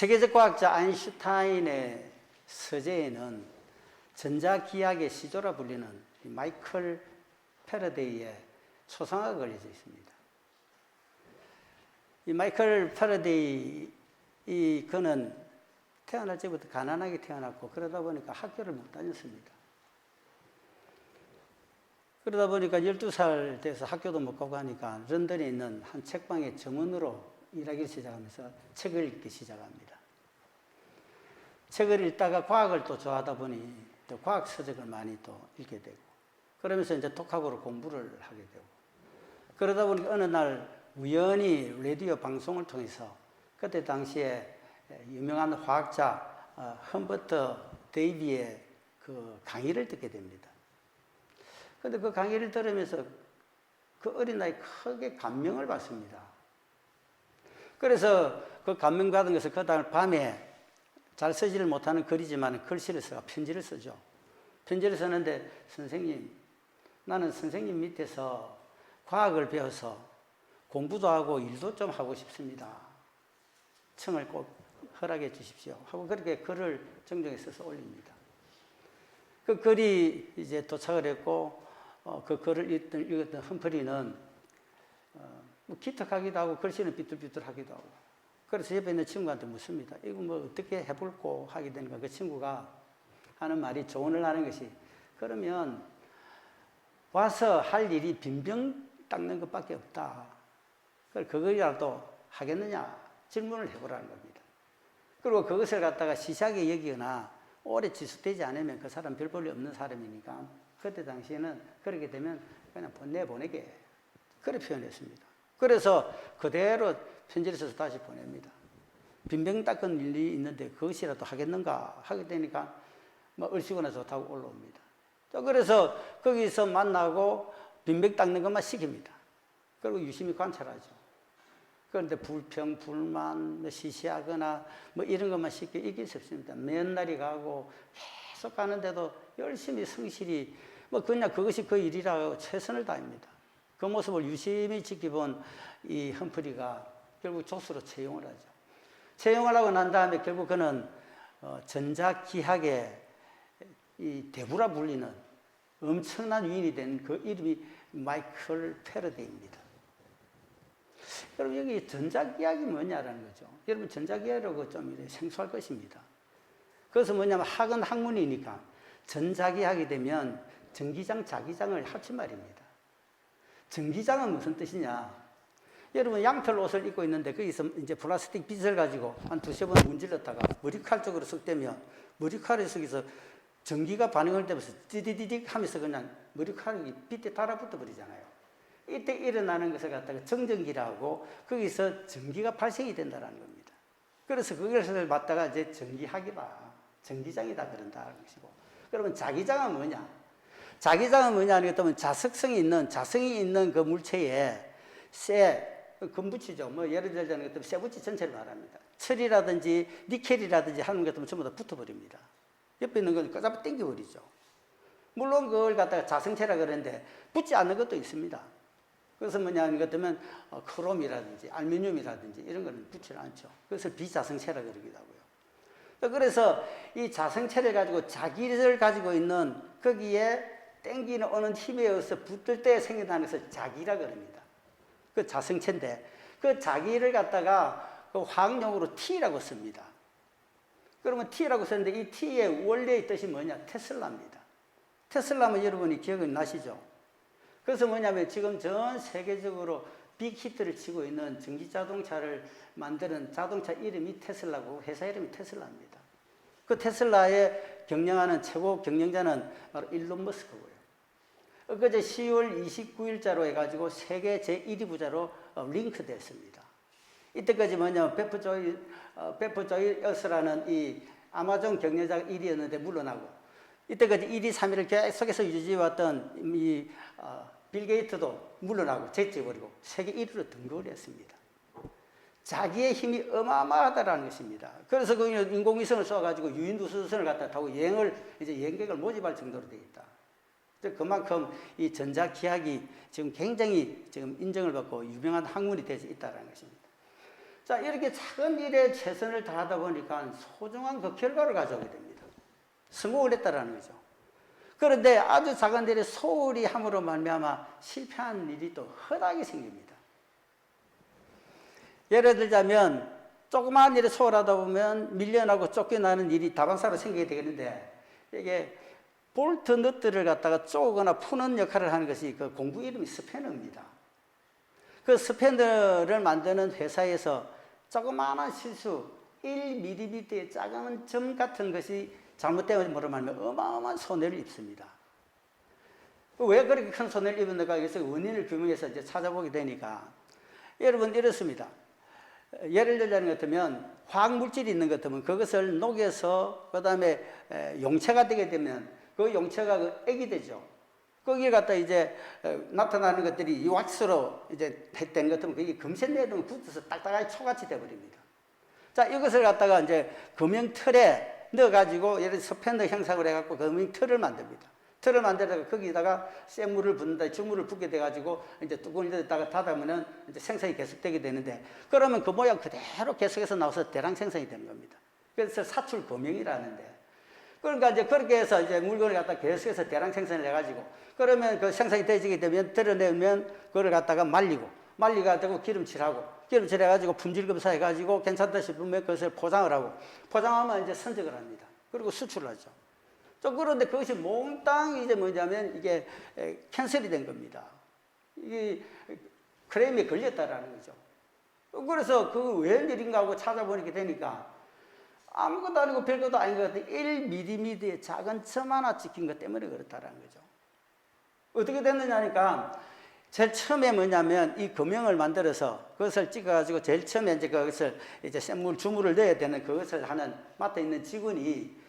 세계적 과학자 아인슈타인의 서재에는 전자기하의 시조라 불리는 마이클 패러데이의 초상화가 걸려져 있습니다. 이 마이클 패러데이, 그는 태어날 때부터 가난하게 태어났고, 그러다 보니까 학교를 못 다녔습니다. 그러다 보니까 12살 돼서 학교도 못 가고 하니까 런던에 있는 한 책방의 정원으로 일하기 시작하면서 책을 읽기 시작합니다. 책을 읽다가 과학을 또 좋아하다 보니 또 과학 서적을 많이 또 읽게 되고, 그러면서 이제 독학으로 공부를 하게 되고, 그러다 보니까 어느 날 우연히 라디오 방송을 통해서 그때 당시에 유명한 화학자 험버트 데이비의 그 강의를 듣게 됩니다. 그런데 그 강의를 들으면서 그 어린 나이에 크게 감명을 받습니다. 그래서 그 감명받은 것을 그 다음 밤에 잘 쓰지를 못하는 글이지만 글씨를 써가 편지를 쓰죠. 편지를 쓰는데, 선생님, 나는 선생님 밑에서 과학을 배워서 공부도 하고 일도 좀 하고 싶습니다. 청을 꼭 허락해 주십시오 하고 그렇게 글을 정정해 써서 올립니다. 그 글이 이제 도착을 했고, 그 글을 읽었던 험프리는 뭐 기특하기도 하고 글씨는 삐뚤삐뚤하기도 하고, 그래서 옆에 있는 친구한테 묻습니다. 이거 뭐 어떻게 해볼고 하게 되니까 그 친구가 하는 말이, 조언을 하는 것이, 그러면 와서 할 일이 빈병 닦는 것밖에 없다. 그거라도 하겠느냐 질문을 해보라는 겁니다. 그리고 그것을 갖다가 시시하게 여기거나 오래 지속되지 않으면 그 사람 별 볼일 없는 사람이니까 그때 당시에는 그렇게 되면 그냥 내보내게, 그렇게 표현했습니다. 그래서 그대로 편지를 써서 다시 보냅니다. 빈병 닦은 일이 있는데 그것이라도 하겠는가 하게 되니까 뭐 얼씨구나 좋다고 올라옵니다. 그래서 거기서 만나고 빈병 닦는 것만 시킵니다. 그리고 유심히 관찰하죠. 그런데 불평, 불만, 시시하거나 뭐 이런 것만 쉽게 이길 수 없습니다. 몇 날이 가고 계속 가는데도 열심히 성실히 뭐 그냥 그것이 그 일이라고 최선을 다합니다. 그 모습을 유심히 지켜본 이 험프리가 결국 조수로 채용을 하죠. 채용을 하고 난 다음에 결국 그는 전자기학의 이 대부라 불리는 엄청난 위인이 된 그 이름이 마이클 패러데이입니다. 여러분, 여기 전자기학이 뭐냐라는 거죠. 여러분, 전자기학이라고 좀 이렇게 생소할 것입니다. 그것은 뭐냐면 학은 학문이니까 전자기학이 되면 전기장, 자기장을 합친 말입니다. 전기장은 무슨 뜻이냐? 여러분, 양털 옷을 입고 있는데 거기서 이제 플라스틱 빗을 가지고 한 두세 번 문질렀다가 머리칼 쪽으로 쓱 대면 머리칼에 속에서 전기가 반응을 되면서 띠디디딕 하면서 그냥 머리칼이 빗에 달아붙어 버리잖아요. 이때 일어나는 것을 갖다가 정전기라고, 거기서 전기가 발생이 된다는 겁니다. 그래서 그것을 갖다가 이제 전기학이다, 전기장이다 그런다는 것이고, 그러면 자기장은 뭐냐? 자기장은 뭐냐 하면 자석성이 있는 그 물체에 금붙이죠. 뭐 예를 들자면 쇠붙이 전체를 말합니다. 철이라든지 니켈이라든지 하는 것들은 전부 다 붙어버립니다. 옆에 있는 건 까잡 당겨버리죠. 물론 그걸 갖다가 자성체라 그러는데 붙지 않는 것도 있습니다. 그래서 뭐냐 하는 것 때문에 크롬이라든지 알루미늄이라든지 이런 거는 붙지 않죠. 그래서 비자성체라 그러기도 하고요. 그래서 이 자성체를 가지고 자기를 가지고 있는 거기에 땡기는 오는 힘에 의해서 붙을 때 생겨나는 것을 자기라 그럽니다. 그 자성체인데 그 자기를 갖다가 그 화학용어로 T라고 씁니다. 그러면 T라고 썼는데 이 T의 원래의 뜻이 뭐냐? 테슬라입니다. 테슬라면 여러분이 기억이 나시죠? 그래서 뭐냐면 지금 전 세계적으로 빅히트를 치고 있는 전기자동차를 만드는 자동차 이름이 테슬라고 회사 이름이 테슬라입니다. 그 테슬라에 경영하는 최고 경영자는 바로 일론 머스크고요. 엊그제 10월 29일자로 해가지고 세계 제1위 부자로 링크됐습니다. 이때까지 뭐냐면 베프 조이어스라는 이 아마존 경영자가 1위였는데 물러나고, 이때까지 1위, 3위를 계속해서 유지해왔던 이 빌 게이트도 물러나고 제쳐버리고 세계 1위로 등극을 했습니다. 자기의 힘이 어마어마하다라는 것입니다. 그래서 그 인공위성을 쏘아가지고 유인우주선을 갖다 타고 여행객을 모집할 정도로 되어 있다. 그만큼 이 전자기학이 지금 굉장히 지금 인정을 받고 유명한 학문이 되어 있다는 것입니다. 자, 이렇게 작은 일에 최선을 다하다 보니까 소중한 그 결과를 가져오게 됩니다. 성공을 했다라는 거죠. 그런데 아주 작은 일에 소홀히 함으로 말미암아 실패한 일이 또 허다하게 생깁니다. 예를 들자면 조그마한 일에 소홀하다 보면 밀려나고 쫓겨나는 일이 다반사로 생기게 되겠는데, 이게 볼트 너트를 갖다가 쪼거나 푸는 역할을 하는 것이 그 공부 이름이 스패너입니다. 그 스패너를 만드는 회사에서 조그마한 실수, 1mm의 작은 점 같은 것이 잘못되므로 말하면 어마어마한 손해를 입습니다. 왜 그렇게 큰 손해를 입었는가? 그래서 원인을 규명해서 이제 찾아보게 되니까, 여러분 이렇습니다. 예를 들자는 것 같으면 화학물질이 있는 것 같으면 그것을 녹여서 그 다음에 용체가 되게 되면 그 용체가 그 액이 되죠. 거기에 갖다 이제 나타나는 것들이 이 왁스로 이제 된 것 같으면 그게 금세 내려면 굳어서 딱딱하게 초같이 되어버립니다. 자, 이것을 갖다가 이제 금형틀에 넣어가지고 예를 들어 스패너 형상을 해갖고 금형틀을 만듭니다. 틀을 만들다가 거기다가 센 물을 붓는다, 주물을 붓게 돼가지고 이제 뚜껑을 넣었다가 닫으면은 이제 생성이 계속되게 되는데, 그러면 그 모양 그대로 계속해서 나와서 대량 생성이 되는 겁니다. 그래서 사출 금형이라는데, 그러니까 이제 그렇게 해서 이제 물건을 갖다 계속해서 대량 생성을 해가지고, 그러면 그 생성이 되지게 되면 드러내면 그걸 갖다가 말리가지고 기름칠해가지고 품질 검사해가지고 괜찮다 싶으면 그것을 포장을 하고, 포장하면 이제 선적을 합니다. 그리고 수출을 하죠. 또 그런데 그것이 몽땅 이제 뭐냐면 이게 캔슬이 된 겁니다. 이게 크레임에 걸렸다라는 거죠. 그래서 그 웬일인가 하고 찾아보니까 되니까 아무것도 아니고 별것도 아닌 것 같아요. 1mm의 작은 점 하나 찍힌 것 때문에 그렇다라는 거죠. 어떻게 됐느냐니까 제일 처음에 뭐냐면 이 금형을 만들어서 그것을 찍어가지고 제일 처음에 이제 그것을 이제 센물 주물을 넣어야 되는 그것을 하는 맡아 있는 직원이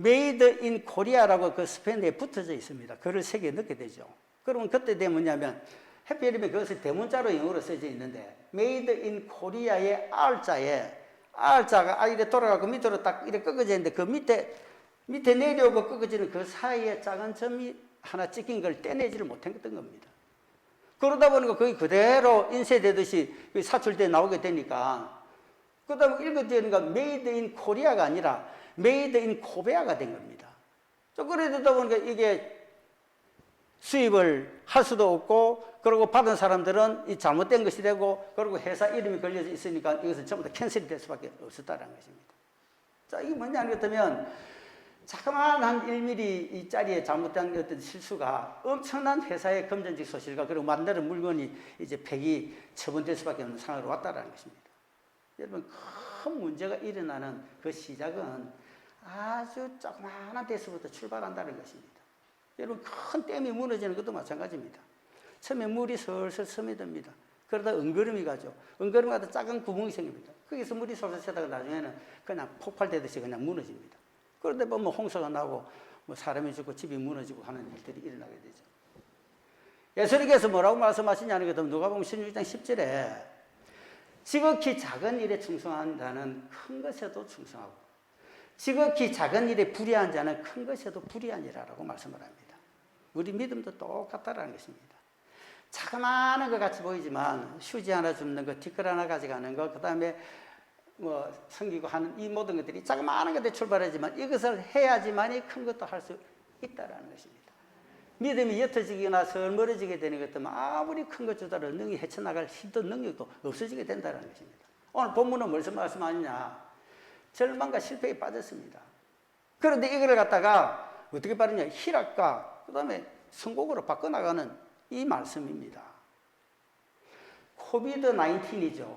메이드 인 코리아라고 그 스패너에 붙어져 있습니다. 글을 3개 넣게 되죠. 그러면 그때 되면 뭐냐면 해피이름에 그것을 대문자로 영어로 써져 있는데 메이드 인 코리아의 R자가 이렇게 돌아가고 밑으로 딱 이렇게 꺾어져 있는데 그 밑에 내려오고 꺾어지는 그 사이에 작은 점이 하나 찍힌 걸 떼내지를 못했던 겁니다. 그러다 보니까 거기 그대로 인쇄되듯이 사출돼 나오게 되니까 그 다음에 읽어지니까 메이드 인 코리아가 아니라 메이드 인 코베아가 된 겁니다. 그러다 보니까 이게 수입을 할 수도 없고, 그리고 받은 사람들은 이 잘못된 것이 되고, 그리고 회사 이름이 걸려져 있으니까 이것은 전부 다 캔슬이 될 수밖에 없었다는 것입니다. 자, 이게 뭔지 알겠다면, 자그마한 한 1mm 짜리의 잘못된 어떤 실수가 엄청난 회사의 금전직 소실과 그리고 만드는 물건이 이제 폐기 처분될 수밖에 없는 상황으로 왔다는 것입니다. 여러분, 큰 문제가 일어나는 그 시작은 아주 조그마한 데서부터 출발한다는 것입니다. 여러분, 큰 댐이 무너지는 것도 마찬가지입니다. 처음에 물이 슬슬 스며듭니다. 그러다 은거름이 가죠. 은거름 가다 작은 구멍이 생깁니다. 거기서 물이 솔솔 새다가 나중에는 그냥 폭발되듯이 그냥 무너집니다. 그런데 보면 홍수가 나고 뭐 사람이 죽고 집이 무너지고 하는 일들이 일어나게 되죠. 예수님께서 뭐라고 말씀하시냐는 것도 누가 보면 16장 10절에 지극히 작은 일에 충성한 자는 큰 것에도 충성하고 지극히 작은 일에 불의한 자는 큰 것에도 불의하니라라고 말씀을 합니다. 우리 믿음도 똑같다라는 것입니다. 자그마한 것 같이 보이지만 휴지 하나 줍는 거, 티끌 하나 가져가는 거, 그 다음에 뭐 섬기고 하는 이 모든 것들이 자그마한 것에 출발하지만 이것을 해야지만이 큰 것도 할 수 있다라는 것입니다. 믿음이 옅어지거나 설멀어지게 되는 것들은 아무리 큰 것 주더라도 능히 헤쳐나갈 힘도 능력도 없어지게 된다는 것입니다. 오늘 본문은 무슨 말씀하느냐? 절망과 실패에 빠졌습니다. 그런데 이걸 갖다가 어떻게 빠르냐? 희락과 그 다음에 성공으로 바꿔나가는 이 말씀입니다. 코비드 19이죠.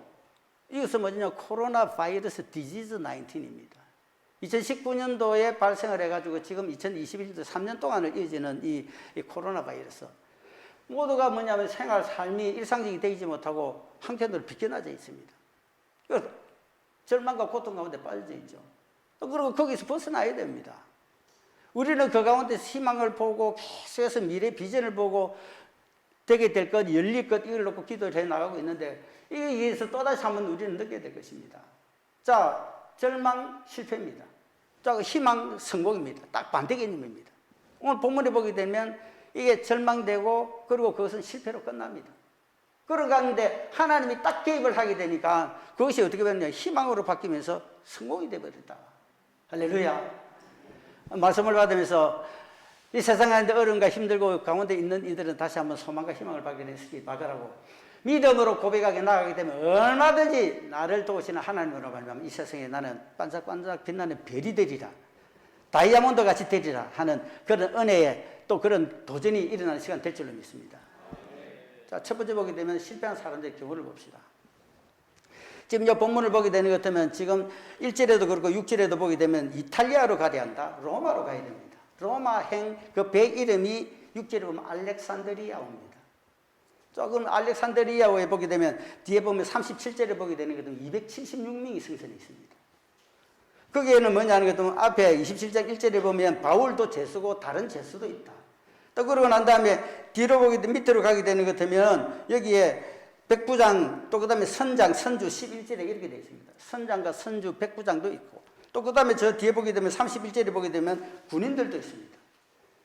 이것은 뭐냐? 코로나 바이러스 디지즈 19입니다. 2019년도에 발생을 해가지고 지금 2021년도 3년 동안을 이어지는 이 코로나 바이러스. 모두가 뭐냐면 생활, 삶이 일상적이 되지 못하고 한켠으로 비껴나져 있습니다. 절망과 고통 가운데 빠져 있죠. 그리고 거기서 벗어나야 됩니다. 우리는 그 가운데 희망을 보고 계속해서 미래 비전을 보고 되게 될 것, 열릴 것 이걸 놓고 기도를 해 나가고 있는데 여기에서 또다시 한번 우리는 느끼게 될 것입니다. 자, 절망 실패입니다. 자, 희망 성공입니다. 딱 반대 개념입니다. 오늘 본문에 보게 되면 이게 절망되고 그리고 그것은 실패로 끝납니다. 그런 가운데 하나님이 딱 개입을 하게 되니까 그것이 어떻게 되느냐, 희망으로 바뀌면서 성공이 되어버렸다. 할렐루야. 말씀을 받으면서 이 세상에 어려움과 힘들고 가운데 있는 이들은 다시 한번 소망과 희망을 발견했으기 바라고, 믿음으로 고백하게 나가게 되면 얼마든지 나를 도우시는 하나님으로 말미암아 이 세상에 나는 반짝반짝 빛나는 별이 되리라, 다이아몬드 같이 되리라 하는 그런 은혜에 또 그런 도전이 일어나는 시간 될 줄로 믿습니다. 자, 첫 번째 보게 되면 실패한 사람들의 경우를 봅시다. 지금 이 본문을 보게 되는 것 같으면 지금 1절에도 그렇고 6절에도 보게 되면 이탈리아로 가야 한다, 로마로 가야 됩니다. 로마행 그 배 이름이 6절에 보면 알렉산드리아입니다. 조금 알렉산드리아에 보게 되면 뒤에 보면 37절에 보게 되는 것은 276명이 승선이 있습니다. 거기에는 뭐냐는 것도 앞에 27장 1절에 보면 바울도 죄수고 다른 죄수도 있다. 또 그러고 난 다음에 뒤로 보게 되면 밑으로 가게 되는 것 같으면 여기에 백부장, 또 그 다음에 선장, 선주 11절에 이렇게 되어 있습니다. 선장과 선주, 백부장도 있고, 또 그 다음에 저 뒤에 보게 되면 31절에 보게 되면 군인들도 있습니다.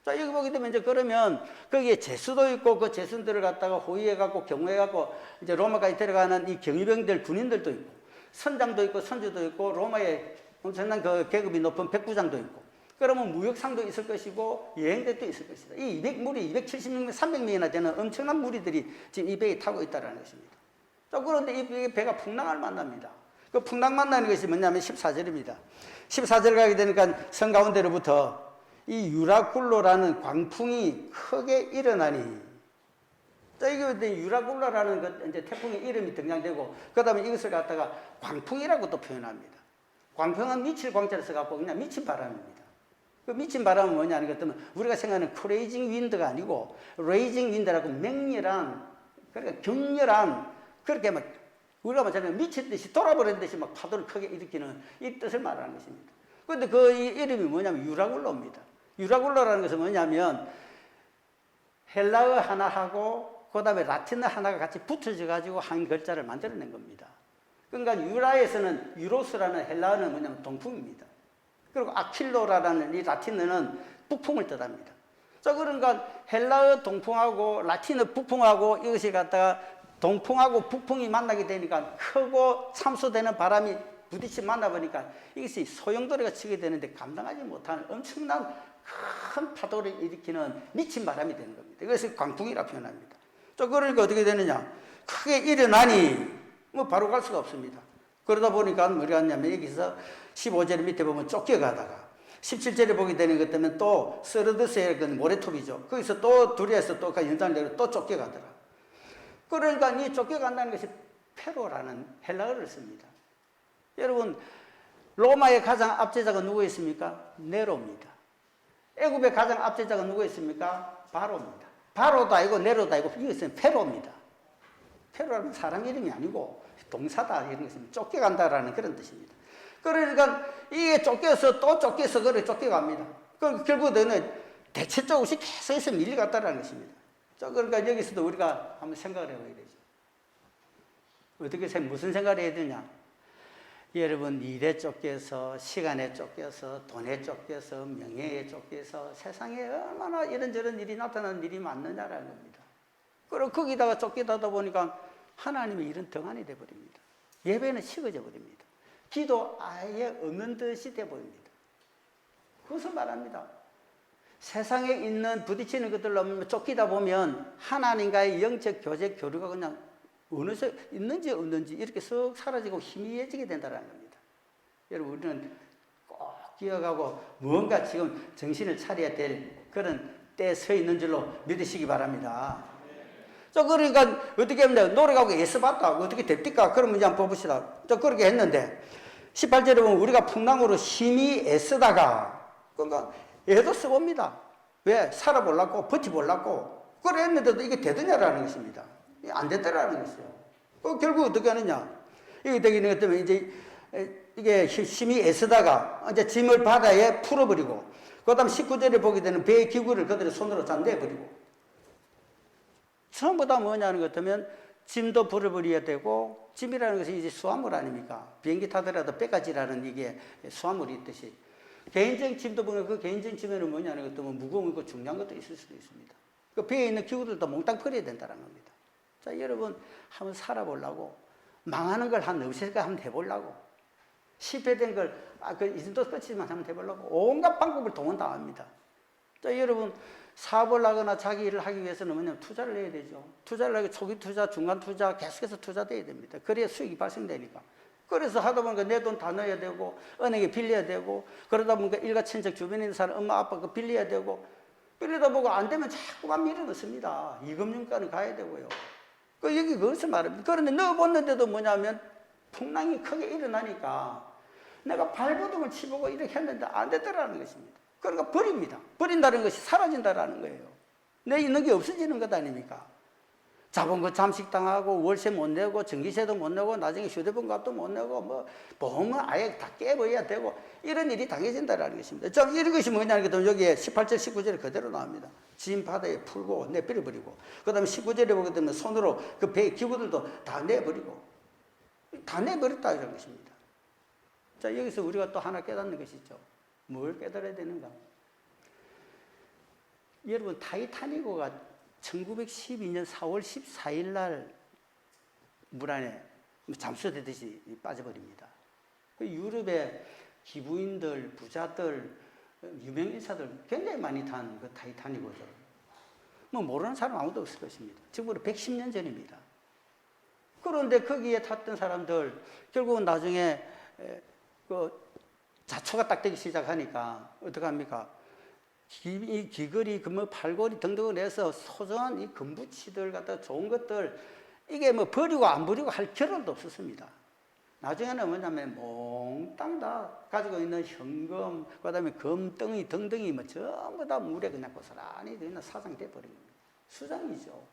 자, 여기 보게 되면 이제 그러면 거기에 제수도 있고 그 제수들을 갖다가 호위해갖고 경호해갖고 이제 로마까지 데려가는 이 경위병들, 군인들도 있고, 선장도 있고, 선주도 있고, 로마에 엄청난 그 계급이 높은 백부장도 있고, 그러면 무역상도 있을 것이고 여행대도 있을 것이다. 이 200무리, 276명, 300명이나 되는 엄청난 무리들이 지금 이 배에 타고 있다는 것입니다. 자, 그런데 이 배가 풍랑을 만납니다. 그 풍랑 만나는 것이 뭐냐면 14절입니다. 14절 가게 되니까 성 가운데로부터 이 유라굴로라는 광풍이 크게 일어나니, 자, 이게 유라굴로라는 그 이제 태풍의 이름이 등장되고, 그 다음에 이것을 갖다가 광풍이라고 또 표현합니다. 광풍은 미칠 광자를 써갖고 그냥 미친 바람입니다. 그 미친 바람은 뭐냐는 것 같으면 우리가 생각하는 크레이징 윈드가 아니고 레이징 윈드라고 맹렬한, 그러니까 격렬한, 그렇게 막 우리가 말하자면 미친 듯이 돌아버리는 듯이 막 파도를 크게 일으키는 이 뜻을 말하는 것입니다. 그런데 그 이름이 뭐냐면 유라굴로입니다. 유라굴로라는 것은 뭐냐면 헬라어 하나하고 그 다음에 라틴어 하나가 같이 붙어져 가지고 한 글자를 만들어낸 겁니다. 그러니까 유라에서는 유로스라는 헬라어는 뭐냐면 동풍입니다. 그리고 아킬로라는 이 라틴어는 북풍을 뜻합니다. 자, 그러니까 헬라어 동풍하고 라틴어 북풍하고 이것이 갖다가 동풍하고 북풍이 만나게 되니까 크고 참수되는 바람이 부딪히 만나보니까 이것이 소용돌이가 치게 되는데 감당하지 못하는 엄청난 큰 파도를 일으키는 미친 바람이 되는 겁니다. 그래서 광풍이라고 표현합니다. 자, 그러니까 어떻게 되느냐? 크게 일어나니 뭐 바로 갈 수가 없습니다. 그러다 보니까 뭐가 하냐면 여기서 15절 밑에 보면 쫓겨가다가 17절에 보게 되는 것 때문에 또 서르드스의 그 모래톱이죠. 거기서 또 둘이서 또 연장을 내고 또 쫓겨가더라. 그러니까 이 쫓겨간다는 것이 페로라는 헬라어를 씁니다. 여러분, 로마의 가장 압제자가 누구였습니까? 네로입니다. 애굽의 가장 압제자가 누구였습니까? 바로입니다. 바로도 아니고 네로도 아니고 이것은 페로입니다. 페로라는 사람 이름이 아니고 동사다, 이런 것은 쫓겨간다라는 그런 뜻입니다. 그러니까 이게 쫓겨서 또 쫓겨서 그래 쫓겨갑니다. 결국에는 대체적 없이 계속해서 밀려갔다라는 것입니다. 그러니까 여기서도 우리가 한번 생각을 해봐야 되죠. 어떻게 무슨 생각을 해야 되냐? 여러분, 일에 쫓겨서, 시간에 쫓겨서, 돈에 쫓겨서, 명예에 쫓겨서 세상에 얼마나 이런저런 일이 나타나는 일이 많느냐라는 겁니다. 그리고 거기다가 쫓기다 보니까 하나님의 일은 등한이 되어버립니다. 예배는 식어져 버립니다. 기도 아예 없는 듯이 되어버립니다. 그것을 말합니다. 세상에 있는 부딪히는 것들로 쫓기다 보면 하나님과의 영적 교제 교류가 그냥 어느새 있는지 없는지 이렇게 썩 사라지고 희미해지게 된다는 겁니다. 여러분, 우리는 꼭 기억하고 무언가 지금 정신을 차려야 될 그런 때에 서 있는 줄로 믿으시기 바랍니다. 자, 그러니까 어떻게 하면 노력하고 애써봤다. 어떻게 됩니까? 그러면 이제 한번 봅시다. 자, 그렇게 했는데 18절에 보면 우리가 풍랑으로 힘이 애쓰다가, 그러니까 애도 써봅니다. 왜? 살아보려고, 버티보려고. 그래 했는데도 이게 되더냐라는 것입니다. 안 됐다라는 것이요. 결국 어떻게 하느냐? 이게 되기는 것 때문에 이제 이게 힘이 애쓰다가 이제 짐을 바다에 풀어버리고, 그 다음 19절에 보게 되는 배의 기구를 그들의 손으로 잠대버리고, 전부 다 뭐냐는 것 같으면 짐도 풀어버려야 되고, 짐이라는 것이 이제 수화물 아닙니까? 비행기 타더라도 배까지라는 이게 수화물이 있듯이 개인적인 짐도 보면 그 개인적인 짐에는 뭐냐는 것 같으면 무거운 거 중요한 것도 있을 수도 있습니다. 그 배에 있는 기구들도 몽땅 버려야 된다는 겁니다. 자, 여러분 한번 살아보려고 망하는 걸 한 없앨 거 한번 해보려고 실패된 걸 이 정도 끝이지만 한번 해보려고 온갖 방법을 동원당합니다. 자, 여러분 사업을 하거나 자기 일을 하기 위해서는 뭐냐면 투자를 해야 되죠. 투자를 하기 초기 투자, 중간 투자 계속해서 투자돼야 됩니다. 그래야 수익이 발생되니까. 그래서 하다 보니까 내 돈 다 넣어야 되고 은행에 빌려야 되고 그러다 보니까 일가 친척 주변에 있는 사람 엄마 아빠 그 빌려야 되고 빌리다 보고 안 되면 자꾸만 밀어넣습니다. 이금융가는 가야 되고요. 여기 그것을 말합니다. 그런데 넣어봤는데도 뭐냐면 풍랑이 크게 일어나니까 내가 발버둥을 치보고 이렇게 했는데 안 되더라는 것입니다. 그러니까 버립니다. 버린다는 것이 사라진다라는 거예요. 내 있는 게 없어지는 것 아닙니까? 자본금 잠식당하고 월세 못 내고 전기세도 못 내고 나중에 휴대폰 값도 못 내고 뭐 보험은 아예 다 깨버려야 되고 이런 일이 당해진다라는 것입니다. 자, 이런 것이 뭐냐면 여기에 18절 19절에 그대로 나옵니다. 진 바다에 풀고 내버려버리고 그 다음에 19절에 보게 되면 손으로 그 배의 기구들도 다 내버리고 다 내버렸다 이런 것입니다. 자, 여기서 우리가 또 하나 깨닫는 것이죠. 뭘 깨달아야 되는가? 여러분 타이타닉호가 1912년 4월 14일 날 물 안에 잠수되듯이 빠져버립니다. 유럽의 기부인들, 부자들, 유명 인사들 굉장히 많이 탄 그 타이타닉호죠. 뭐 모르는 사람 아무도 없을 것입니다. 지금으로 110년 전입니다. 그런데 거기에 탔던 사람들 결국은 나중에 그 자초가 딱 되기 시작하니까 어떡합니까? 이 귀걸이, 뭐 팔걸이 등등을 해서 소중한 이 금부치들 갖다 좋은 것들 이게 뭐 버리고 안 버리고 할 겨를도 없었습니다. 나중에는 뭐냐면 몽땅 다 가지고 있는 현금, 그 다음에 금덩이 등등이 뭐 전부 다 물에 그냥 고스란히 그냥 사장돼 버린 겁니다. 수장이죠.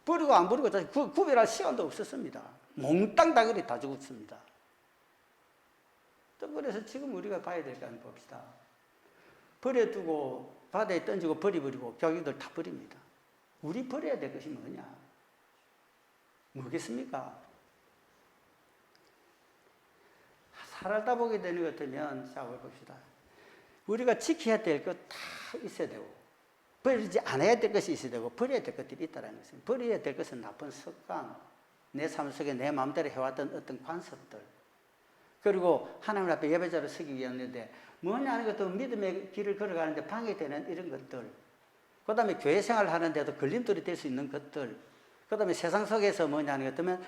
버리고 안 버리고 구별할 시간도 없었습니다. 몽땅 다 그리 다 죽었습니다. 또 그래서 지금 우리가 봐야 될 거 한번 봅시다. 버려두고 바다에 던지고 버려버리고 교육들 다 버립니다. 우리 버려야 될 것이 뭐냐? 뭐겠습니까? 살다 보게 되는 것 같으면 자, 봅시다. 우리가 지켜야 될 것 다 있어야 되고 버리지 않아야 될 것이 있어야 되고 버려야 될 것들이 있다는 것입니다. 버려야 될 것은 나쁜 습관, 내 삶 속에 내 마음대로 해왔던 어떤 관습들 그리고 하나님 앞에 예배자로 서기 위함인데 뭐냐 하는 것도 믿음의 길을 걸어가는데 방해되는 이런 것들 그 다음에 교회 생활을 하는데도 걸림돌이 될 수 있는 것들 그 다음에 세상 속에서 뭐냐 하는 것들은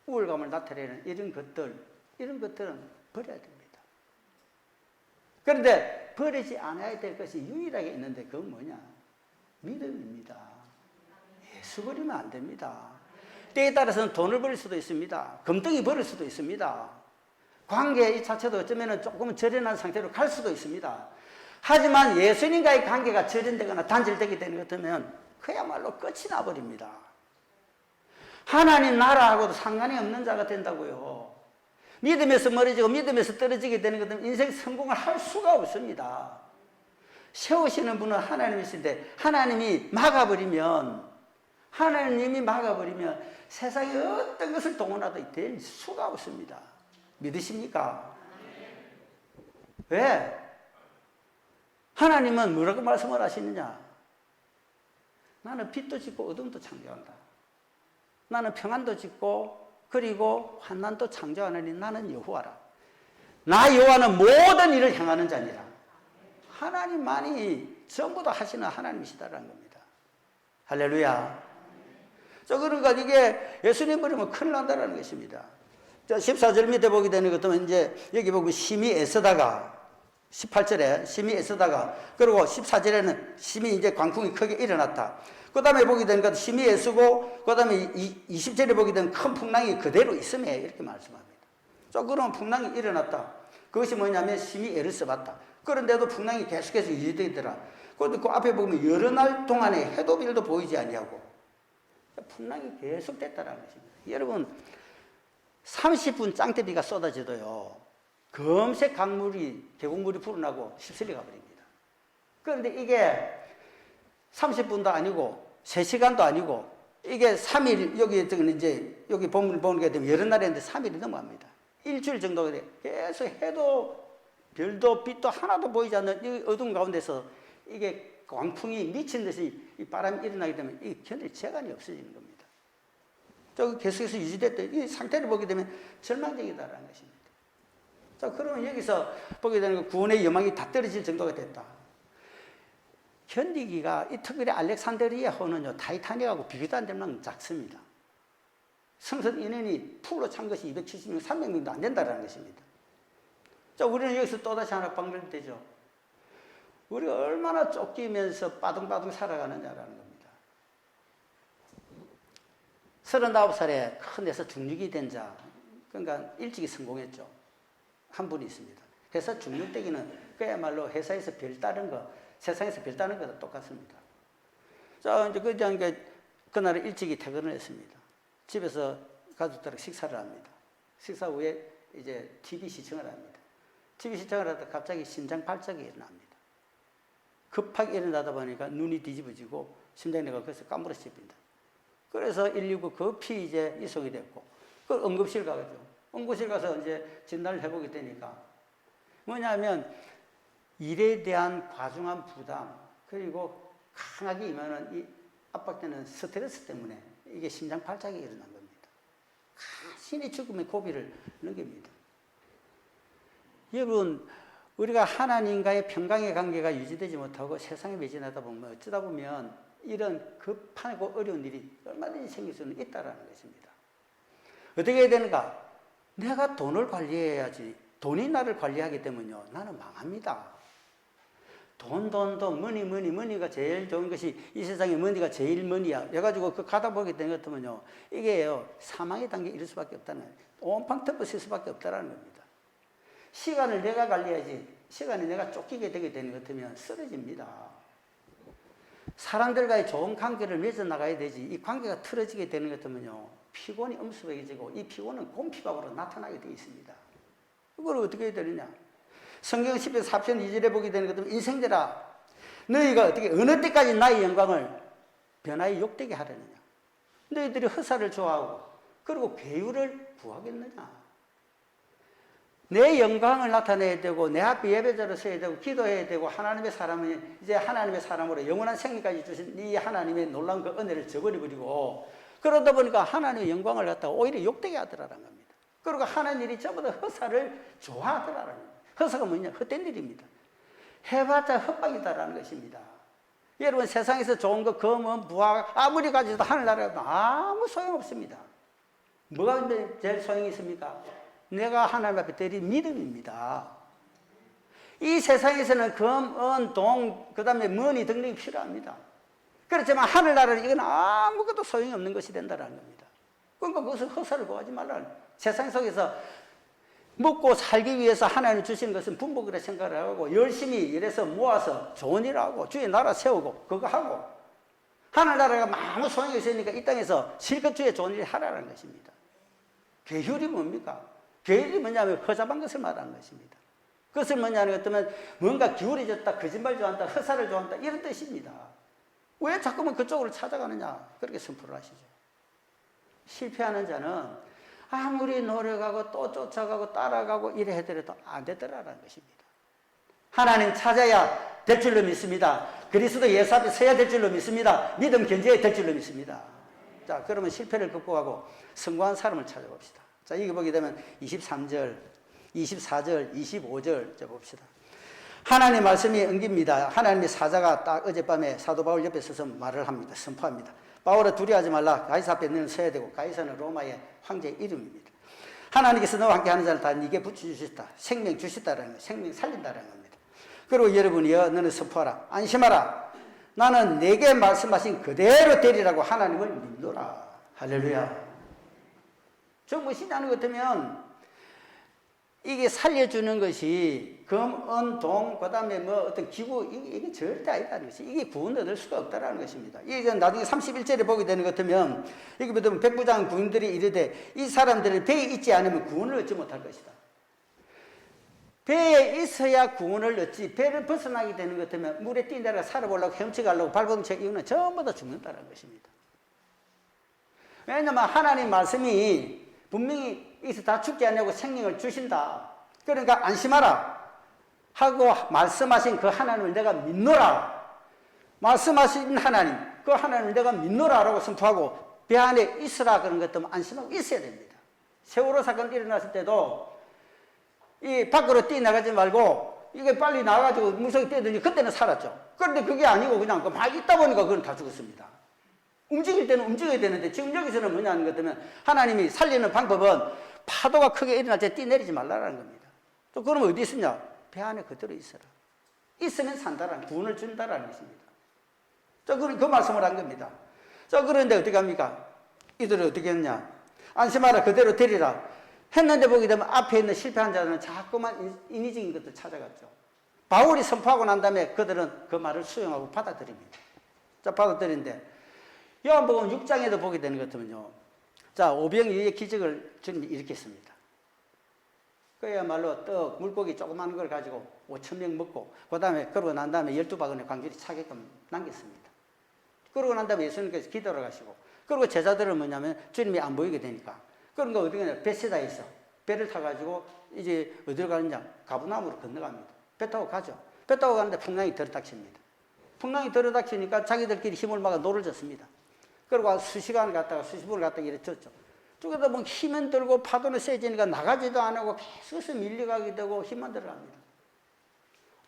우울감을 나타내는 이런 것들은 버려야 됩니다. 그런데 버리지 않아야 될 것이 유일하게 있는데 그건 뭐냐? 믿음입니다. 예수 버리면 안 됩니다. 때에 따라서는 돈을 버릴 수도 있습니다. 금덩이 버릴 수도 있습니다. 관계 이 자체도 어쩌면 조금은 절연한 상태로 갈 수도 있습니다. 하지만 예수님과의 관계가 절연되거나 단절되게 되는 것 같으면 그야말로 끝이 나버립니다. 하나님 나라하고도 상관이 없는 자가 된다고요. 믿음에서 멀어지고 믿음에서 떨어지게 되는 것 같으면 인생 성공을 할 수가 없습니다. 세우시는 분은 하나님이신데 하나님이 막아버리면 세상에 어떤 것을 동원하도 될 수가 없습니다. 믿으십니까? 왜? 하나님은 뭐라고 말씀을 하시느냐? 나는 빛도 짓고 어둠도 창조한다. 나는 평안도 짓고 그리고 환난도 창조하느니 나는 여호와라. 나 여호와는 모든 일을 행하는 자니라. 하나님만이 전부 다 하시는 하나님이시다라는 겁니다. 할렐루야. 자, 그러니까 이게 예수님 버리면 큰일 난다라는 것입니다. 자, 14절 밑에 보게 되는 것도 이제 여기 보면 심히 애쓰다가 18절에 심히 애쓰다가 그리고 14절에는 심히 이제 광풍이 크게 일어났다. 그 다음에 보게 되는 것 심히 애쓰고 그 다음에 20절에 보게 되는 큰 풍랑이 그대로 있음에 이렇게 말씀합니다. 자, 그러면 풍랑이 일어났다. 그것이 뭐냐면 심히 애를 써봤다. 그런데도 풍랑이 계속해서 유지되더라. 그런데 그 앞에 보면 여러 날 동안에 해도 별도 보이지 아니하고 풍랑이 계속됐다라는 것입니다. 여러분 30분 짱대비가 쏟아져도요 금세 강물이 계곡물이 불어나고 휩쓸려 가버립니다. 그런데 이게 30분도 아니고 3시간도 아니고 이게 3일 여기 본문을 보게 되면 여러 날인데 3일이 넘어갑니다. 일주일 정도 계속 해도 별도 빛도 하나도 보이지 않는 이 어두운 가운데서 이게 광풍이 미친 듯이 이 바람이 일어나게 되면 이 견딜 재간이 없어지는 겁니다. 계속해서 유지됐던 이 상태를 보게 되면 절망적이다라는 것입니다. 자, 그러면 여기서 보게 되는 거 구원의 여망이 다 떨어질 정도가 됐다. 견디기가 이 특별히 알렉산드리아호는요 타이타닉하고 비교도 안 될 만큼 작습니다. 성선 인원이 풀로 찬 것이 270명, 300명도 안 된다는 것입니다. 자, 우리는 여기서 또다시 하나 방문되죠. 우리가 얼마나 쫓기면서 빠둥빠둥 살아가느냐라는 겁니다. 39살에 큰 데서 중육이 된 자, 그러니까 일찍이 성공했죠. 한 분이 있습니다. 회사 중육되기는 그야말로 회사에서 별다른 거, 세상에서 별다른 거랑 똑같습니다. 자, 이제 그날 일찍이 퇴근을 했습니다. 집에서 가족들하고 식사를 합니다. 식사 후에 이제 TV 시청을 합니다. TV 시청을 하다가 갑자기 심장 발작이 일어납니다. 급하게 일어나다 보니까 눈이 뒤집어지고 심장이 내가 그래서 까무러집니다. 그래서 119 급히 이제 이송이 됐고, 그 응급실 가죠. 응급실 가서 이제 진단을 해보게 되니까 뭐냐면 일에 대한 과중한 부담, 그리고 강하게 임하는 이 압박되는 스트레스 때문에 이게 심장 발작이 일어난 겁니다. 간신히 죽음의 고비를 넘깁니다. 여러분, 우리가 하나님과의 평강의 관계가 유지되지 못하고 세상에 매진하다 보면 어쩌다 보면 이런 급하고 어려운 일이 얼마든지 생길 수는 있다는 것입니다. 어떻게 해야 되는가? 내가 돈을 관리해야지. 돈이 나를 관리하기 때문에요, 나는 망합니다. 머니가 제일 좋은 것이, 이 세상에 머니가 제일 머니야. 그래가지고 그 가다 보게 되는 것 같으면요, 이게요, 사망의 단계에 이를 수밖에 없다는 거예요. 온팡 덮어쓸 수밖에 없다는 겁니다. 시간을 내가 관리해야지, 시간에 내가 쫓기게 되게 되는 것 같으면 쓰러집니다. 사람들과의 좋은 관계를 맺어 나가야 되지, 이 관계가 틀어지게 되는 것 같으면요, 피곤이 엄습해지고, 이 피곤은 곰피박으로 나타나게 되어 있습니다. 이걸 어떻게 해야 되느냐? 성경 10편 4편 2절에 보게 되는 것은 인생들아, 너희가 어떻게 어느 때까지 나의 영광을 변화에 욕되게 하려느냐? 너희들이 허사를 좋아하고 그리고 괴유를 구하겠느냐? 내 영광을 나타내야 되고 내 앞에 예배자로 서야 되고 기도해야 되고 하나님의 사람은 이제 하나님의 사람으로 영원한 생명까지 주신 이 하나님의 놀라운 그 은혜를 저버려버리고, 그러다 보니까 하나님의 영광을 갖다가 오히려 욕되게 하더라는 겁니다. 그리고 하는 일이 전부 다 허사를 좋아하더라는 겁니다. 허사가 뭐냐? 헛된 일입니다. 해봤자 헛방이다라는 것입니다. 여러분, 세상에서 좋은 거, 검은, 부하, 아무리 가져도 하늘나라에도 아무 소용없습니다. 뭐가 제일 소용이 있습니까? 내가 하나님 앞에 드린 믿음입니다. 이 세상에서는 검, 은, 동, 그 다음에 머니 등등이 필요합니다. 그렇지만 하늘나라는 이건 아무것도 소용이 없는 것이 된다는 겁니다. 그러니까 그것을 허사를 구하지 말라는, 세상 속에서 먹고 살기 위해서 하나님 주시는 것은 분복이라 생각을 하고 열심히 일해서 모아서 좋은 일 하고 주의 나라 세우고 그거 하고, 하늘나라가 아무 소용이 없으니까 이 땅에서 실컷 주의 좋은 일 하라는 것입니다. 계율이 뭡니까? 계율이 뭐냐면 허잡한 것을 말하는 것입니다. 그것을 뭐냐는 것은 뭔가 기울어졌다, 거짓말 좋아한다, 허사를 좋아한다, 이런 뜻입니다. 왜 자꾸만 그쪽으로 찾아가느냐? 그렇게 선포를 하시죠. 실패하는 자는 아무리 노력하고 또 쫓아가고 따라가고 이래 해더라도 안 되더라라는 것입니다. 하나님 찾아야 될 줄로 믿습니다. 그리스도 예수 앞에 서야 될 줄로 믿습니다. 믿음 견제해야 될 줄로 믿습니다. 자, 그러면 실패를 극복하고 성공한 사람을 찾아봅시다. 자, 여기 보게 되면 23절, 24절, 25절 봅시다. 하나님의 말씀이 엉깁니다. 하나님의 사자가 딱 어젯밤에 사도 바울 옆에 서서 말을 합니다. 선포합니다. 바울아, 두려워하지 말라. 가이사 앞에 너는 서야 되고, 가이사는 로마의 황제의 이름입니다. 하나님께서 너와 함께 하는 자를 다 네게 붙여주셨다. 생명 주셨다라는 거예요. 생명 살린다라는 겁니다. 그리고 여러분이여, 너는 선포하라. 안심하라. 나는 내게 말씀하신 그대로 되리라고 하나님을 믿노라. 할렐루야. 저 무엇이냐는 것 같으면 이게 살려주는 것이 금, 은, 동, 그 다음에 뭐 어떤 기구, 이게 절대 아니다는 것이, 이게 구원을 얻을 수가 없다는 것입니다. 이게 나중에 31절에 보게 되는 것 같으면, 여기 보면 백부장 군인들이 이르되 이 사람들은 배에 있지 않으면 구원을 얻지 못할 것이다. 배에 있어야 구원을 얻지, 배를 벗어나게 되는 것 같으면 물에 뛴다가 살아보려고 헤엄쳐가려고 발버둥쳐 이유는 전부 다 죽는다는 것입니다. 왜냐하면 하나님 말씀이 분명히 여기서 다 죽지 않냐고 생명을 주신다. 그러니까 안심하라 하고 말씀하신 그 하나님을 내가 믿노라. 말씀하신 하나님, 그 하나님을 내가 믿노라 라고 선포하고 배 안에 있으라 그런 것도 안심하고 있어야 됩니다. 세월호 사건 일어났을 때도 이 밖으로 뛰어나가지 말고 이게 빨리 나가가지고 물속에 뛰어들니 그때는 살았죠. 그런데 그게 아니고 그냥 막 있다 보니까 그건 다 죽었습니다. 움직일 때는 움직여야 되는데 지금 여기서는 뭐냐는 것 때문에 하나님이 살리는 방법은 파도가 크게 일어날 때 뛰내리지 말라는 겁니다. 또 그러면 어디 있으냐? 배 안에 그대로 있어라. 있으면 산다라는 구원을 준다라는 것입니다. 자, 그 말씀을 한 겁니다. 자, 그런데 어떻게 합니까? 이들이 어떻게 했냐? 안심하라, 그대로 데리라. 했는데 보게 되면 앞에 있는 실패한 자들은 자꾸만 인위적인 것들 찾아갔죠. 바울이 선포하고 난 다음에 그들은 그 말을 수용하고 받아들입니다. 자, 받아들이는데 요한복음 6장에도 보게 되는 것 같으면요. 자, 오병이의 기적을 주님이 일으켰습니다. 그야말로 떡, 물고기 조그마한 걸 가지고 5,000명 먹고, 그 다음에, 그러고 난 다음에 12바구니 광주리 차게끔 남겼습니다. 그러고 난 다음에 예수님께서 기도를 가시고, 그리고 제자들은 뭐냐면 주님이 안 보이게 되니까, 그런 거 어디가 냐 베세다에서 배를 타가지고 이제 어디로 가느냐? 가브나움으로 건너갑니다. 배 타고 가죠. 배 타고 가는데 풍랑이 들이닥칩니다. 풍랑이 들이닥치니까 자기들끼리 힘을 막아 노를 졌습니다. 그리고 수십 분을 갔다가 이래 졌죠. 저기다 뭐 힘은 들고 파도는 세지니까 나가지도 안 하고 계속해서 밀려가게 되고 힘만 들어갑니다.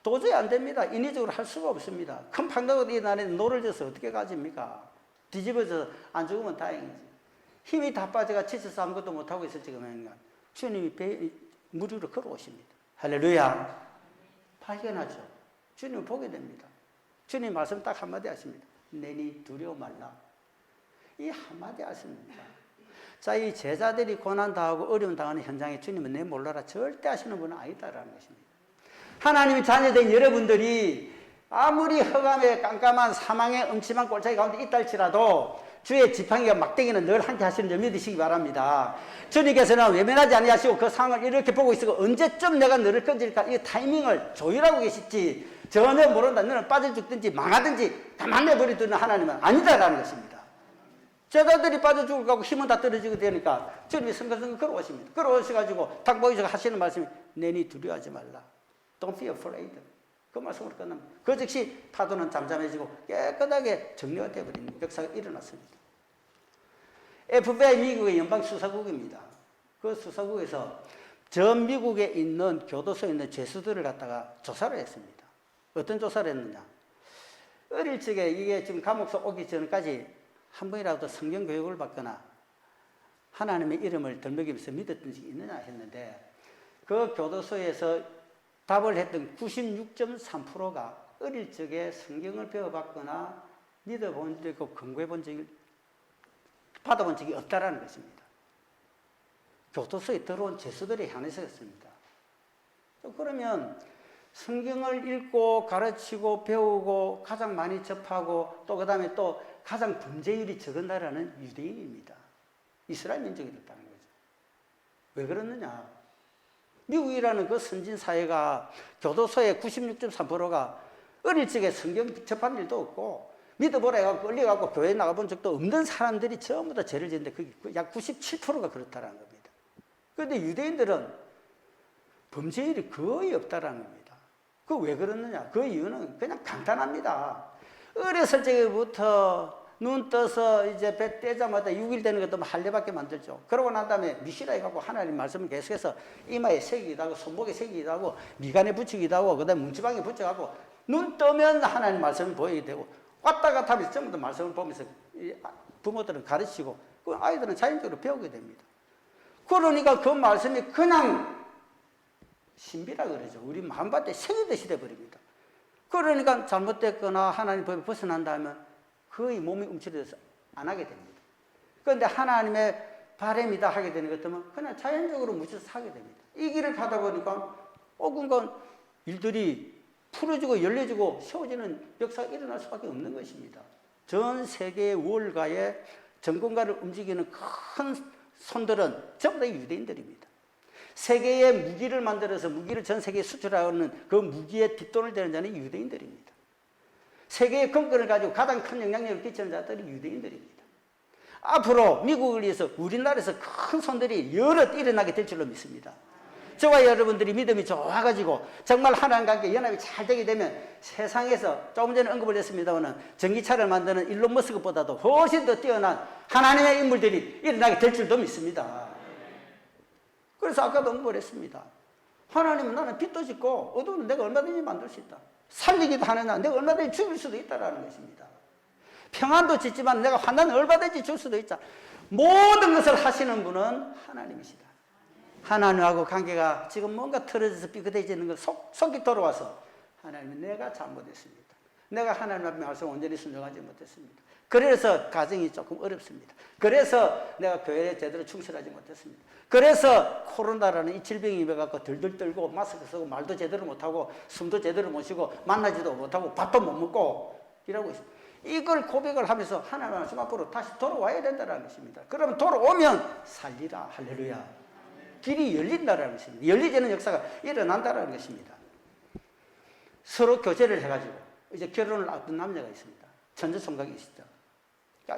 도저히 안 됩니다. 인위적으로 할 수가 없습니다. 큰 판도가 이 날에 노를 져서 어떻게 가집니까? 뒤집어서 안 죽으면 다행이지. 힘이 다 빠져가 지쳐서 아무것도 못하고 있을 지금 주님이 물 위로 걸어오십니다. 할렐루야. 발견하죠. 주님을 보게 됩니다. 주님 말씀 딱 한마디 하십니다. 내니 두려워 말라. 이 한마디 하십니다. 자, 이 제자들이 고난당하고 어려움 당하는 현장에 주님은 내 몰라라 절대 하시는 분은 아니다라는 것입니다. 하나님의 자녀된 여러분들이 아무리 흑암의 깜깜한 사망의 음침한 골짜기 가운데 있다 할지라도 주의 지팡이가 막대기는 늘 함께 하시는 줄 믿으시기 바랍니다. 주님께서는 외면하지 아니하시고 그 상황을 이렇게 보고 있으고 언제쯤 내가 너를 건질까 이 타이밍을 조율하고 계시지 전혀 모른다. 너는 빠져 죽든지 망하든지 가만 내버려두는 하나님은 아니다라는 것입니다. 제자들이 빠져 죽을 거고 힘은 다 떨어지게 되니까 주님이 성가성가 걸어오십니다. 걸어오셔가지고 딱 보이셔서 하시는 말씀이 내니 두려워하지 말라. Don't be afraid. 그 말씀으로 끝납니다. 그 즉시 파도는 잠잠해지고 깨끗하게 정리가 되어버리는 역사가 일어났습니다. FBI 미국의 연방수사국입니다. 그 수사국에서 전 미국에 있는 교도소에 있는 죄수들을 갖다가 조사를 했습니다. 어떤 조사를 했느냐. 어릴 적에 이게 지금 감옥서 오기 전까지 한 번이라도 성경 교육을 받거나 하나님의 이름을 덜먹이면서 믿었던 적이 있느냐 했는데 그 교도소에서 답을 했던 96.3%가 어릴 적에 성경을 배워봤거나 믿어본 적이 없고 근거해본 적이 받아본 적이 없다라는 것입니다. 교도소에 들어온 죄수들에 한해서였습니다. 그러면 성경을 읽고 가르치고 배우고 가장 많이 접하고 또 그 다음에 또 가장 범죄율이 적은 나라는 유대인입니다. 이스라엘 민족이었다는 거죠. 왜 그러느냐? 미국이라는 그 선진 사회가 교도소의 96.3%가 어릴 적에 성경 접한 일도 없고 믿어보라 해갖고 끌려가고 교회 나가본 적도 없는 사람들이 전부 다 죄를 짓는데 그게 약 97%가 그렇다는 겁니다. 그런데 유대인들은 범죄율이 거의 없다라는 겁니다. 그 왜 그러느냐? 그 이유는 그냥 간단합니다. 어렸을 적부터 눈 떠서 이제 배 떼자마자 6일 되는 것도 할례밖에 만들죠. 그러고 난 다음에 미시라 해갖고 하나님 말씀을 계속해서 이마에 새기기도 하고 손목에 새기기도 하고 미간에 붙이기도 하고 그 다음에 뭉치방에 붙여갖고 눈 뜨면 하나님 말씀을 보이게 되고 왔다 갔다 하면서 전부 다 말씀을 보면서 부모들은 가르치고 그 아이들은 자연적으로 배우게 됩니다. 그러니까 그 말씀이 그냥 신비라 그러죠. 우리 마음밭에 새기듯이 돼버립니다. 그러니까 잘못됐거나 하나님 법에 벗어난다면 거의 몸이 움츠려서 안 하게 됩니다. 그런데 하나님의 바람이다 하게 되는 것 같으면 그냥 자연적으로 묻혀서 하게 됩니다. 이 길을 가다 보니까 어딘가 일들이 풀어지고 열려지고 세워지는 역사가 일어날 수밖에 없는 것입니다. 전 세계의 월가의 정권가를 움직이는 큰 손들은 전부 다 유대인들입니다. 세계의 무기를 만들어서 무기를 전 세계에 수출하는 그 무기의 뒷돈을 대는 자는 유대인들입니다. 세계의 건권을 가지고 가장 큰 영향력을 끼치는 자들이 유대인들입니다. 앞으로 미국을 위해서 우리나라에서 큰 손들이 여럿 일어나게 될 줄로 믿습니다. 저와 여러분들이 믿음이 좋아가지고 정말 하나님과 함께 연합이 잘 되게 되면 세상에서 조금 전에 언급을 했습니다만 전기차를 만드는 일론 머스크보다도 훨씬 더 뛰어난 하나님의 인물들이 일어나게 될 줄도 믿습니다. 그래서 아까도 언급을 했습니다. 하나님은 나는 빛도 짓고 어두운 내가 얼마든지 만들 수 있다. 살리기도 하느냐 내가 얼마든지 죽일 수도 있다라는 것입니다. 평안도 짓지만 내가 환난을 얼마든지 줄 수도 있다. 모든 것을 하시는 분은 하나님이시다. 하나님하고 관계가 지금 뭔가 틀어져서 삐끗해지는 걸 속이 돌아와서 하나님은 내가 잘못했습니다. 내가 하나님 앞에 말씀 온전히 순종하지 못했습니다. 그래서 가정이 조금 어렵습니다. 그래서 내가 교회에 제대로 충실하지 못했습니다. 그래서 코로나라는 이 질병이 임해갖고 들들 떨고 마스크 쓰고 말도 제대로 못하고 숨도 제대로 못 쉬고 만나지도 못하고 밥도 못 먹고 이러고 있습니다. 이걸 고백을 하면서 하나님 말씀 앞으로 다시 돌아와야 된다는 것입니다. 그러면 돌아오면 살리라. 할렐루야. 길이 열린다는 것입니다. 열리지는 역사가 일어난다는 것입니다. 서로 교제를 해가지고 이제 결혼을 앞둔 남녀가 있습니다. 천주총각이 있었죠.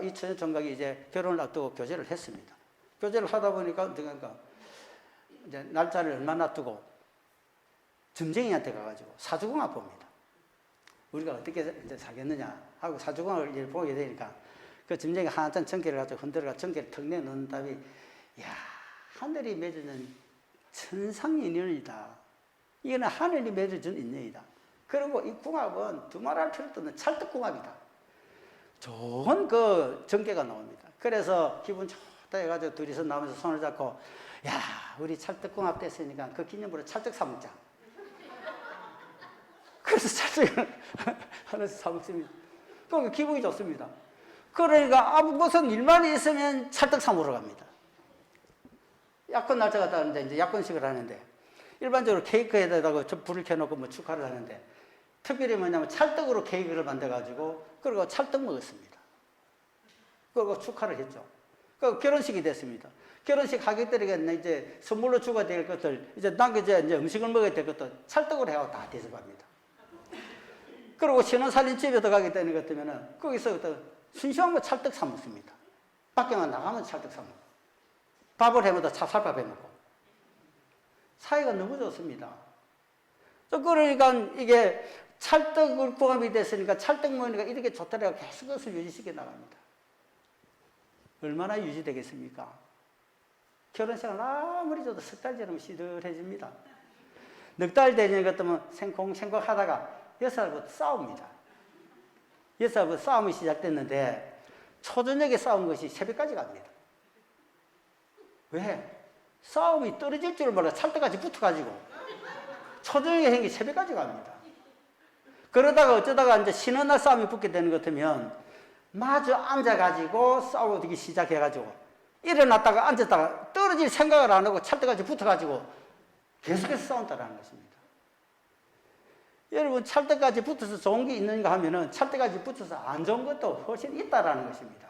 이 천주총각이 이제 결혼을 앞두고 교제를 했습니다. 교제를 하다 보니까 어떻게 할까? 이제 날짜를 얼마 놔두고 점쟁이한테 가가지고 사주궁합 봅니다. 우리가 어떻게 이제 사겠느냐 하고 사주궁합을 보게 되니까 그 점쟁이가 한참 전개를 가지고 흔들어가 전개를 턱 내놓는 답이 야 하늘이 맺어준 천상인연이다. 이거는 하늘이 맺어준 인연이다. 그리고 이 궁합은 두말할 필요도 없는 찰떡궁합이다. 좋은 그 전개가 나옵니다. 그래서 기분 좋다 해가지고 둘이서 나오면서 손을 잡고 야 우리 찰떡궁합 됐으니까 그 기념으로 찰떡 사먹자. 그래서 찰떡을 하나씩 사먹습니다. 그럼 기분이 좋습니다. 그러니까 아무 무슨 일만 있으면 찰떡 사먹으러 갑니다. 약혼 날짜가 따는데 이제 약혼식을 하는데 일반적으로 케이크에다가 불을 켜놓고 뭐 축하를 하는데 특별히 뭐냐면 찰떡으로 케이크를 만들어가지고 그리고 찰떡 먹었습니다. 그리고 축하를 했죠. 그 결혼식이 됐습니다. 결혼식 하객들에게 이제 선물로 주가 될 것들 이제 남겨져 이제 음식을 먹어야 될 것도 찰떡으로 해가지고 다 대접합니다. 그리고 신혼살림집에 들어가게 되는 것 같으면은 거기서 순수한 거 찰떡 사 먹습니다. 밖에만 나가면 찰떡 사 먹고 밥을 해먹다 찹쌀밥 해먹고 사이가 너무 좋습니다. 그러니까 이게 찰떡을 궁합이 됐으니까 찰떡 먹으니까 이렇게 좋더라고 계속 그것을 유지시켜 나갑니다. 얼마나 유지되겠습니까? 결혼생활 아무리 줘도 석 달 지나면 시들해집니다. 넉 달 되는 것 같으면 생콩생콩 하다가 6살부터 싸웁니다. 6살부터 싸움이 시작됐는데 초저녁에 싸운 것이 새벽까지 갑니다. 왜? 싸움이 떨어질 줄 몰라 찰떡같이 붙어가지고 초저녁에 생긴 새벽까지 갑니다. 그러다가 어쩌다가 이제 쉬는 날 싸움이 붙게 되는 것 같으면 마주 앉아가지고 싸우기 시작해가지고 일어났다가 앉았다가 떨어질 생각을 안 하고 찰떡같이 붙어가지고 계속해서 싸운다는 것입니다. 여러분 찰떡같이 붙어서 좋은 게 있는가 하면은 찰떡같이 붙어서 안 좋은 것도 훨씬 있다라는 것입니다.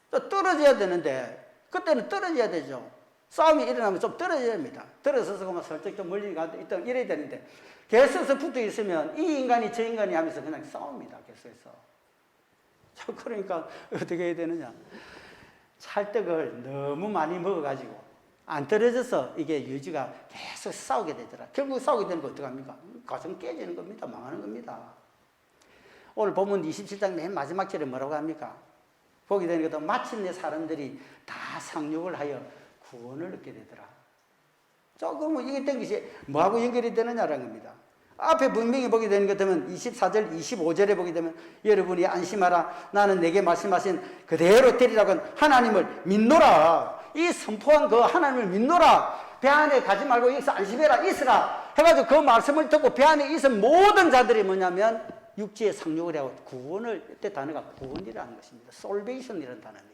또 떨어져야 되는데 그때는 떨어져야 되죠. 싸움이 일어나면 좀 떨어져야 됩니다. 떨어져서 그만 슬쩍 좀 멀리 가다 있던 이래야 되는데 계속해서 붙어 있으면 이 인간이 저 인간이 하면서 그냥 싸웁니다. 계속해서. 그러니까 어떻게 해야 되느냐. 찰떡을 너무 많이 먹어가지고 안 떨어져서 이게 유지가 계속 싸우게 되더라. 결국 싸우게 되는 거 어떡합니까? 가정 깨지는 겁니다. 망하는 겁니다. 오늘 본문 27장 맨 마지막 절에 뭐라고 합니까? 보게 되는 것도 마침내 사람들이 다 상륙을 하여 구원을 얻게 되더라. 조금은 이게 된 것이 뭐하고 연결이 되느냐라는 겁니다. 앞에 분명히 보게 되는 것 같으면 24절, 25절에 보게 되면 여러분이 안심하라. 나는 내게 말씀하신 그대로 되리라고 하나님을 믿노라. 이 선포한 그 하나님을 믿노라. 배 안에 가지 말고 여기서 안심해라. 있으라. 해가지고 그 말씀을 듣고 배 안에 있은 모든 자들이 뭐냐면 육지에 상륙을 하고 구원을, 이때 단어가 구원이라는 것입니다. 솔베이션이라는 단어입니다.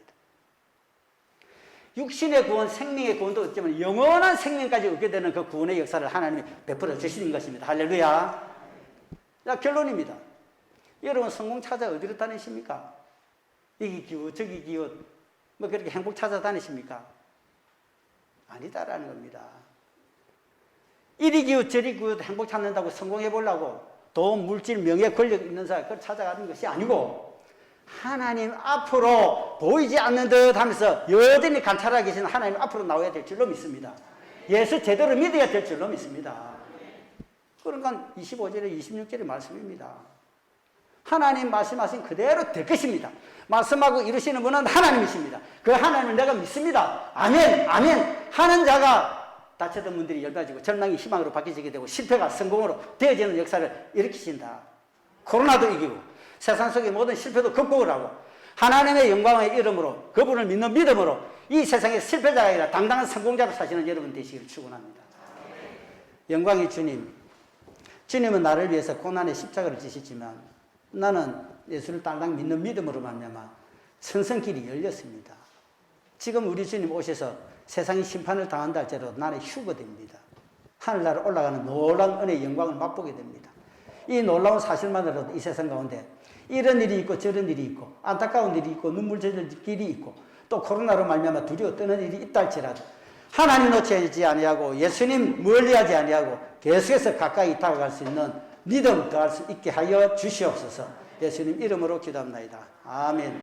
육신의 구원, 생명의 구원도 없지만 영원한 생명까지 얻게 되는 그 구원의 역사를 하나님이 베풀어 주시는 것입니다. 할렐루야. 자, 결론입니다. 여러분 성공 찾아 어디로 다니십니까? 이기 기웃 저기 기웃 뭐 그렇게 행복 찾아 다니십니까? 아니다라는 겁니다. 이리 기웃 저리 기웃 행복 찾는다고 성공해 보려고 돈, 물질, 명예, 권력 있는 사람 그걸 찾아가는 것이 아니고 하나님 앞으로 보이지 않는 듯 하면서 여전히 관찰하고 계시는 하나님 앞으로 나와야 될 줄로 믿습니다. 예수 제대로 믿어야 될 줄로 믿습니다. 그러니까 25절에 26절의 말씀입니다. 하나님 말씀하신 그대로 될 것입니다. 말씀하고 이루시는 분은 하나님이십니다. 그 하나님을 내가 믿습니다. 아멘, 아멘 하는 자가 다쳤던 분들이 열가지고 절망이 희망으로 바뀌게 되고 실패가 성공으로 되어지는 역사를 일으키신다. 코로나도 이기고 세상 속의 모든 실패도 극복을 하고 하나님의 영광의 이름으로 그분을 믿는 믿음으로 이 세상의 실패자가 아니라 당당한 성공자로 사시는 여러분 되시기를 축원합니다. 영광의 주님, 주님은 나를 위해서 고난의 십자가를 지셨지만 나는 예수를 딸랑 믿는 믿음으로 말미암아 천성길이 열렸습니다. 지금 우리 주님 오셔서 세상이 심판을 당한다 할지라도 나는 휴거됩니다. 하늘나라 올라가는 놀라운 은혜의 영광을 맛보게 됩니다. 이 놀라운 사실만으로도 이 세상 가운데 이런 일이 있고 저런 일이 있고 안타까운 일이 있고 눈물 젖을 길이 있고 또 코로나로 말미암아 두려워 떠는 일이 있다 할지라도 하나님 놓치지 아니하고 예수님 멀리하지 아니하고 계속해서 가까이 다가갈 수 있는 믿음 더할 수 있게 하여 주시옵소서. 예수님 이름으로 기도합니다. 아멘.